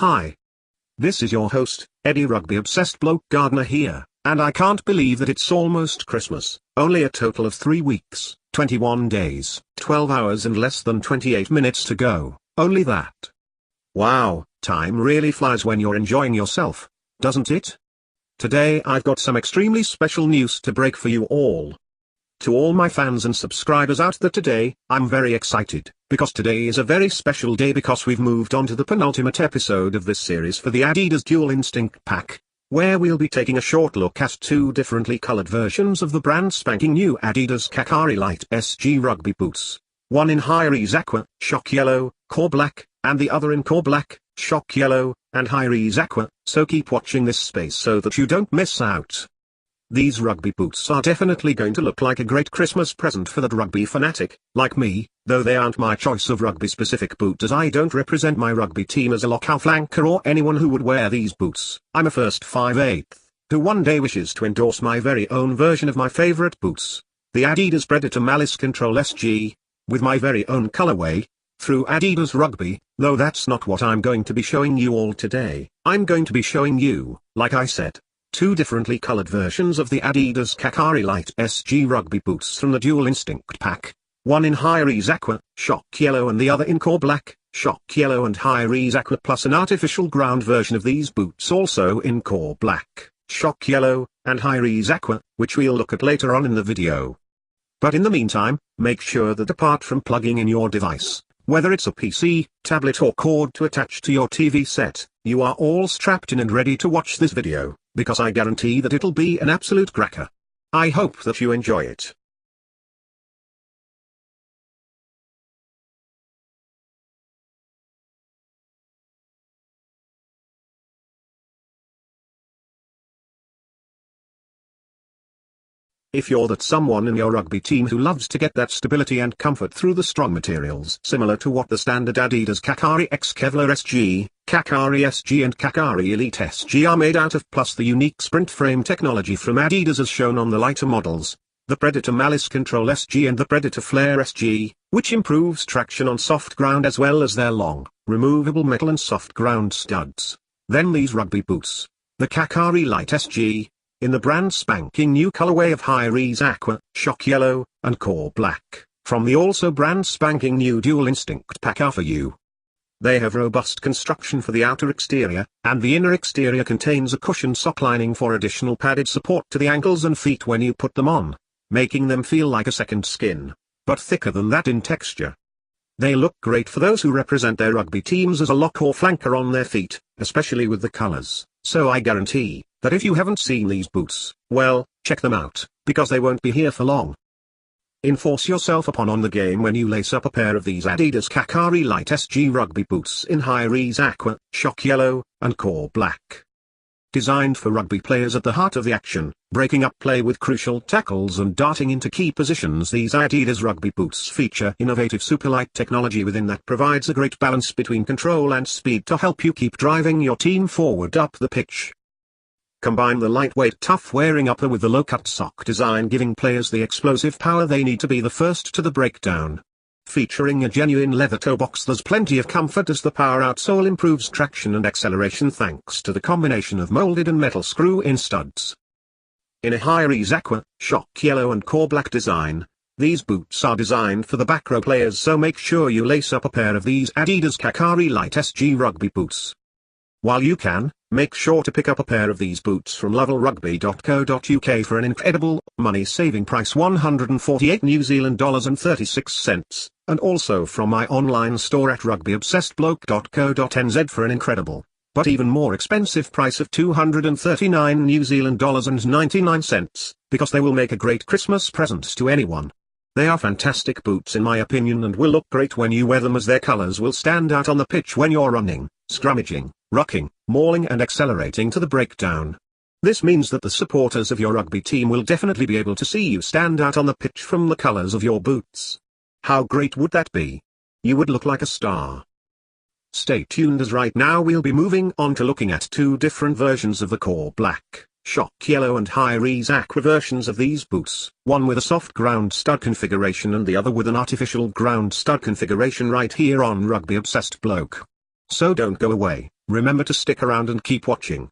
Hi. This is your host, Eddie Rugby Obsessed Bloke Gardener here, and I can't believe that it's almost Christmas. Only a total of 3 weeks, 21 days, 12 hours and less than 28 minutes to go, only that. Wow, time really flies when you're enjoying yourself, doesn't it? Today I've got some extremely special news to break for you all. To all my fans and subscribers out there today, I'm very excited, because today is a very special day because we've moved on to the penultimate episode of this series for the Adidas Dual Instinct pack, where we'll be taking a short look at 2 differently colored versions of the brand spanking new Adidas Kakari Light SG rugby boots, one in high-res aqua, shock yellow, core black, and the other in core black, shock yellow, and high-res aqua, so keep watching this space so that you don't miss out. These rugby boots are definitely going to look like a great Christmas present for that rugby fanatic, like me, though they aren't my choice of rugby-specific boot as I don't represent my rugby team as a lockout flanker or anyone who would wear these boots. I'm a first 5/8, who one day wishes to endorse my very own version of my favorite boots, the Adidas Predator Malice Control SG, with my very own colorway, through Adidas Rugby, though that's not what I'm going to be showing you all today. I'm going to be showing you, like I said, 2 differently colored versions of the Adidas Kakari Light SG rugby boots from the Dual Instinct pack, one in high-res aqua, shock yellow and the other in core black, shock yellow and high-res aqua, plus an artificial ground version of these boots also in core black, shock yellow, and high-res aqua, which we'll look at later on in the video. But in the meantime, make sure that apart from plugging in your device, whether it's a PC, tablet or cord to attach to your TV set, you are all strapped in and ready to watch this video, because I guarantee that it'll be an absolute cracker. I hope that you enjoy it. If you're that someone in your rugby team who loves to get that stability and comfort through the strong materials similar to what the standard Adidas Kakari X Kevlar SG, Kakari SG and Kakari Elite SG are made out of, plus the unique sprint frame technology from Adidas as shown on the lighter models, the Predator Malice Control SG and the Predator Flare SG, which improves traction on soft ground as well as their long, removable metal and soft ground studs. Then these rugby boots, the Kakari Light SG, in the brand spanking new colorway of high-res aqua, shock yellow, and core black, from the also brand spanking new Dual Instinct pack are for you. They have robust construction for the outer exterior, and the inner exterior contains a cushioned sock lining for additional padded support to the ankles and feet when you put them on, making them feel like a second skin, but thicker than that in texture. They look great for those who represent their rugby teams as a lock or flanker on their feet, especially with the colors, so I guarantee that if you haven't seen these boots, well, check them out, because they won't be here for long. Enforce yourself on the game when you lace up a pair of these Adidas Kakari Light SG rugby boots in high-res aqua, shock yellow, and core black. Designed for rugby players at the heart of the action, breaking up play with crucial tackles and darting into key positions, these Adidas rugby boots feature innovative superlight technology within that provides a great balance between control and speed to help you keep driving your team forward up the pitch. Combine the lightweight tough-wearing upper with the low-cut sock design, giving players the explosive power they need to be the first to the breakdown. Featuring a genuine leather toe box, there's plenty of comfort as the power outsole improves traction and acceleration thanks to the combination of molded and metal screw-in studs. In a high-res aqua, shock yellow and core black design, these boots are designed for the back row players, so make sure you lace up a pair of these Adidas Kakari Light SG rugby boots. While you can, make sure to pick up a pair of these boots from lovelrugby.co.uk for an incredible, money-saving price $148 New Zealand dollars and 36 cents, and also from my online store at RugbyObsessedBloke.co.nz for an incredible, but even more expensive price of $239 New Zealand dollars and 99 cents, because they will make a great Christmas present to anyone. They are fantastic boots in my opinion and will look great when you wear them, as their colors will stand out on the pitch when you're running, scrummaging, rucking, mauling and accelerating to the breakdown. This means that the supporters of your rugby team will definitely be able to see you stand out on the pitch from the colors of your boots. How great would that be? You would look like a star. Stay tuned, as right now we'll be moving on to looking at 2 different versions of the core black, shock yellow and high-res aqua versions of these boots, one with a soft ground stud configuration and the other with an artificial ground stud configuration, right here on Rugby Obsessed Bloke. So don't go away, remember to stick around and keep watching.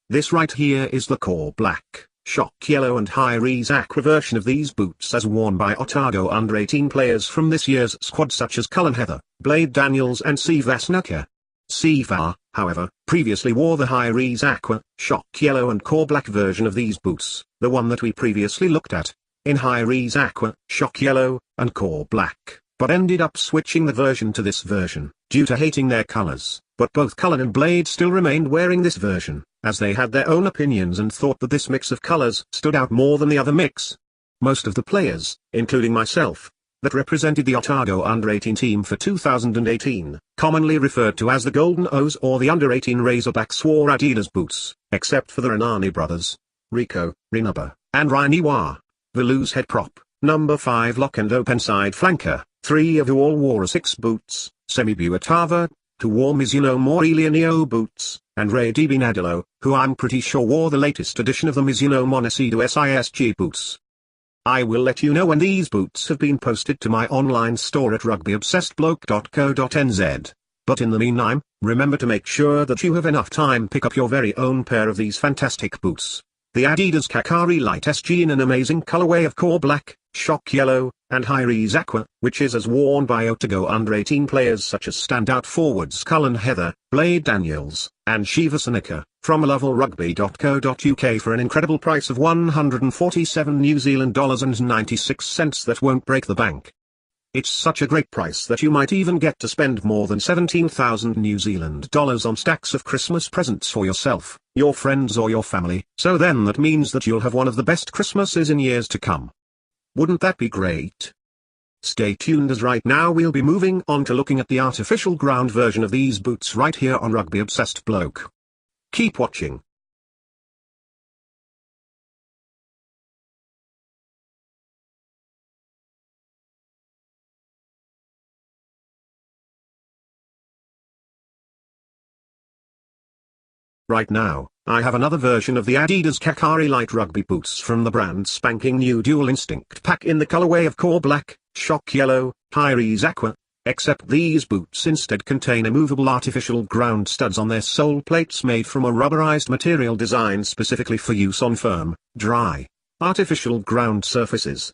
This right here is the core black, shock yellow and high-res aqua version of these boots as worn by Otago under-18 players from this year's squad such as Cullen Heather, Blade Daniels and Siva Snooker. Siva, however, previously wore the high-res aqua, shock yellow and core black version of these boots, the one that we previously looked at, in high-res aqua, shock yellow, and core black, but ended up switching the version to this version, due to hating their colors, but both Cullen and Blade still remained wearing this version, as they had their own opinions and thought that this mix of colors stood out more than the other mix. Most of the players, including myself, that represented the Otago under-18 team for 2018, commonly referred to as the Golden O's or the under-18 Razorbacks, wore Adidas boots, except for the Renani brothers, Rico, Rinuba, and Rainiwa, the loose head prop, number 5 lock and open side flanker, 3 of who all wore A6 boots, Semi Buatava, who wore Mizuno Morelioneo boots, and Ray DiBinadillo, who I'm pretty sure wore the latest edition of the Mizuno Monacedo SISG boots. I will let you know when these boots have been posted to my online store at RugbyObsessedBloke.co.nz. But in the meantime, remember to make sure that you have enough time pick up your very own pair of these fantastic boots. The Adidas Kakari Light SG in an amazing colorway of core black, shock yellow, and high-res aqua, which is as worn by Otago under-18 players such as standout forwards Cullen Heather, Blade Daniels, and Shiva Sanika, from levelrugby.co.uk for an incredible price of $147.96 that won't break the bank. It's such a great price that you might even get to spend more than 17,000 New Zealand dollars on stacks of Christmas presents for yourself, your friends or your family, so then that means that you'll have one of the best Christmases in years to come. Wouldn't that be great? Stay tuned, as right now we'll be moving on to looking at the artificial ground version of these boots right here on Rugby Obsessed Bloke. Keep watching. Right now, I have another version of the Adidas Kakari Light Rugby Boots from the brand spanking new Dual Instinct pack in the colorway of core black, shock yellow, high-res aqua, except these boots instead contain immovable artificial ground studs on their sole plates made from a rubberized material designed specifically for use on firm, dry, artificial ground surfaces.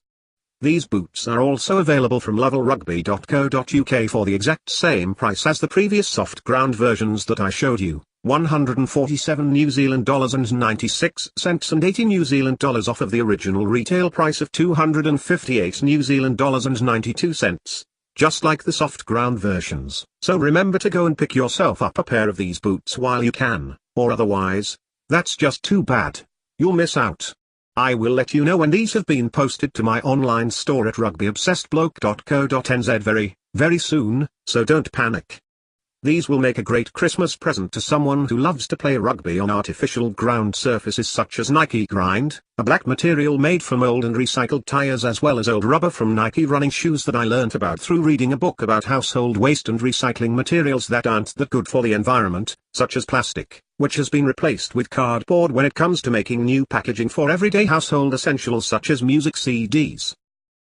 These boots are also available from levelrugby.co.uk for the exact same price as the previous soft ground versions that I showed you. 147 New Zealand dollars and 96 cents and 80 New Zealand dollars off of the original retail price of 258 New Zealand dollars and 92 cents, just like the soft ground versions. So remember to go and pick yourself up a pair of these boots while you can, or otherwise, that's just too bad. You'll miss out. I will let you know when these have been posted to my online store at RugbyObsessedBloke.co.nz very soon, so don't panic. These will make a great Christmas present to someone who loves to play rugby on artificial ground surfaces such as Nike Grind, a black material made from old and recycled tires, as well as old rubber from Nike running shoes that I learnt about through reading a book about household waste and recycling materials that aren't that good for the environment, such as plastic, which has been replaced with cardboard when it comes to making new packaging for everyday household essentials such as music CDs.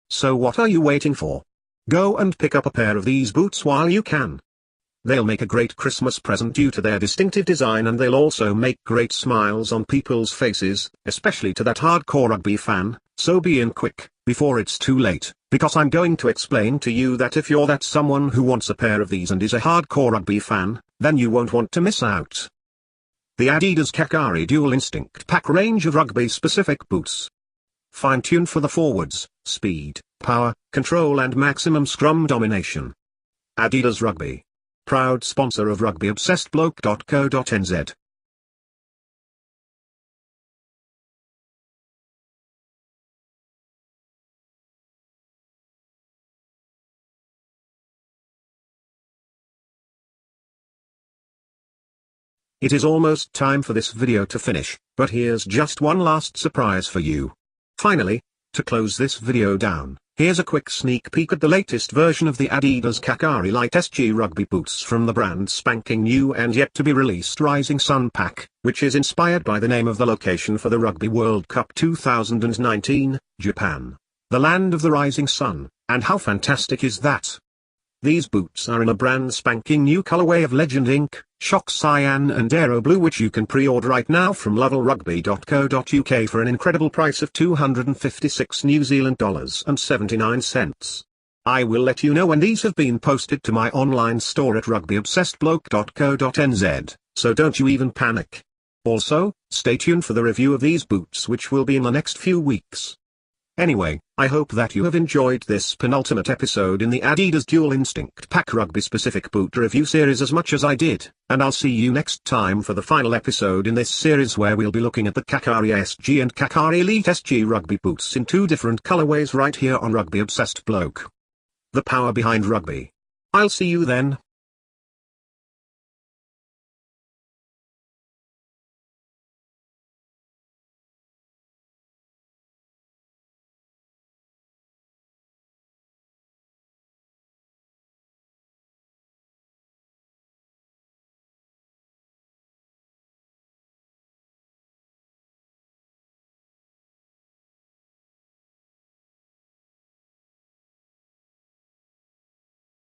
So what are you waiting for? Go and pick up a pair of these boots while you can. They'll make a great Christmas present due to their distinctive design, and they'll also make great smiles on people's faces, especially to that hardcore rugby fan. So be in quick, before it's too late, because I'm going to explain to you that if you're that someone who wants a pair of these and is a hardcore rugby fan, then you won't want to miss out. The Adidas Kakari Dual Instinct Pack range of rugby-specific boots. Fine-tuned for the forwards, speed, power, control and maximum scrum domination. Adidas Rugby. Proud sponsor of RugbyObsessedBloke.co.nz. It is almost time for this video to finish, but here's just one last surprise for you. Finally, to close this video down, Here's a quick sneak peek at the latest version of the Adidas Kakari Light SG rugby boots from the brand spanking new and yet to be released Rising Sun pack, which is inspired by the name of the location for the Rugby World Cup 2019, Japan. The land of the rising sun, and how fantastic is that? These boots are in a brand spanking new colorway of Legend Ink, Shock Cyan and Aero Blue, which you can pre-order right now from lovelrugby.co.uk for an incredible price of $256 New Zealand dollars and 79 cents. I will let you know when these have been posted to my online store at RugbyObsessedBloke.co.nz, so don't you even panic. Also, stay tuned for the review of these boots, which will be in the next few weeks. Anyway, I hope that you have enjoyed this penultimate episode in the Adidas Dual Instinct Pack Rugby Specific Boot Review series as much as I did, and I'll see you next time for the final episode in this series, where we'll be looking at the Kakari SG and Kakari Light SG rugby boots in two different colorways right here on Rugby Obsessed Bloke. The power behind rugby. I'll see you then.